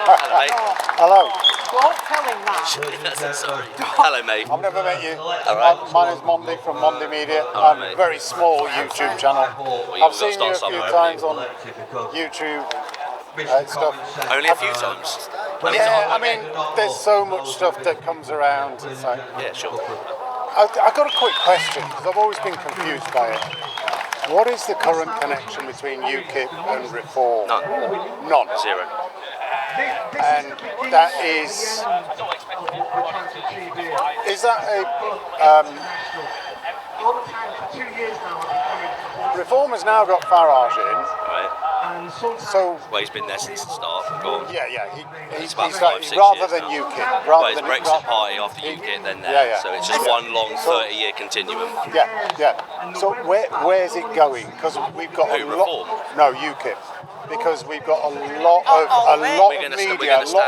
Hello, mate. Hello. Don't tell him that. Sorry. Hello, mate. I've never met you. Alright. My name's Mondi from Mondi Media. Alright, A very small YouTube channel. I've seen you a few times on YouTube stuff. Only a few times. Yeah, I mean, there's so much stuff that comes around. It's like, Yeah, sure. I've got a quick question, because I've always been confused by it. What is the current connection between UKIP and Reform? None. None. Zero. And that is that a Reform has now got Farage in, Right. so Well, he's been there since the start. Go on. yeah, It's he's about like, 5-6 rather years than now. UKIP, Well, rather it's than Brexit Party after UKIP, then there. Yeah. So it's just one long 30-year continuum. Yeah. So where's it going? Because we've got Who, a lot. Reform? No, UKIP. Because we've got a lot of We're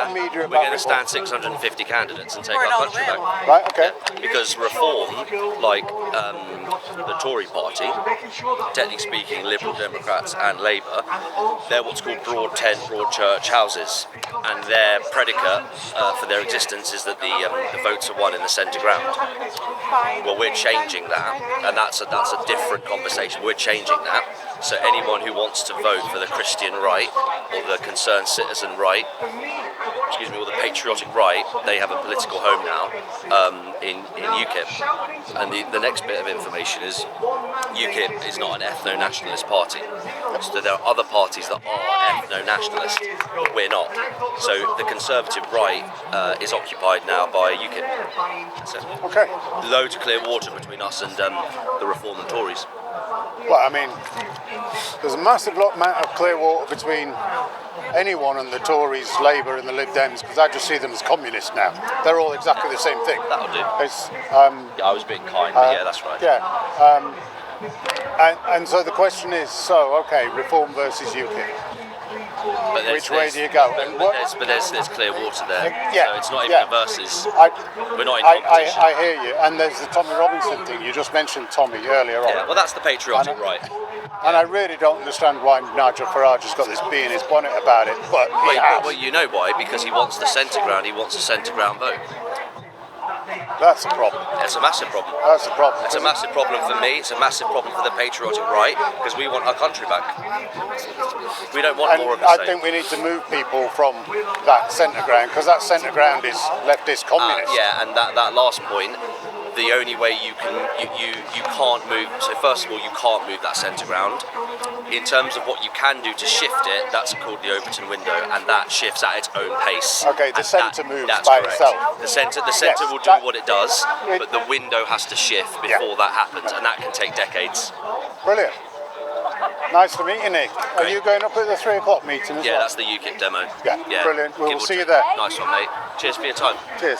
media going about to stand Reform. 650 candidates and take our country back. Right. Okay. Because Reform, like the Tory party, technically speaking, Liberal Democrats and Labour, they're what's called broad tent, broad church houses, and their predicate for their existence is that the votes are won in the centre ground. Well, we're changing that, and that's a different conversation. We're changing that. So anyone who wants to vote for the Christian right or the concerned citizen right, or the patriotic right, they have a political home now in UKIP. And the next bit of information is UKIP is not an ethno-nationalist party. So there are other parties that are ethno-nationalist, but we're not. So the conservative right is occupied now by UKIP. So Okay. loads of clear water between us and the Reform and Tories. Well, I mean, there's a massive amount of clear water between anyone and the Tories, Labour and the Lib Dems, because I just see them as communists now. They're all exactly the same thing. That'll do. It's, Yeah, I was being kind, but yeah, that's right. Yeah. And so the question is, okay, Reform versus UKIP. But Which way do you go? But there's clear water there. Yeah, So it's not even yeah. a versus. I We're not in competition. I hear you. And there's the Tommy Robinson thing. You just mentioned Tommy earlier on. Yeah, well, that's the patriotic right. And I really don't understand why Nigel Farage has got this bee in his bonnet about it, but he has. Well, you know why? Because he wants the centre ground. He wants a centre ground vote. That's a problem. It's a massive problem. That's a problem. It's a massive problem for me. It's a massive problem for the patriotic right because we want our country back. We don't want more of the I same. think we need to move people from that centre ground, because that centre ground is leftist communist. Yeah, and that last point, the only way you can't move. So first of all, you can't move that centre ground. In terms of what you can do to shift it, that's called the Overton window, and that shifts at its own pace. Okay, the And centre moves that's by correct. itself. The centre Yes, will do that- what it does, but the window has to shift before that happens, and that can take decades. Brilliant. Nice to meet you, Nick. Are Great. you going up at the 3 o'clock meeting as Yeah, well? that's the UKIP demo. Yeah, brilliant. We'll Give or see you take. there. Nice one, mate. Cheers for your time. Cheers.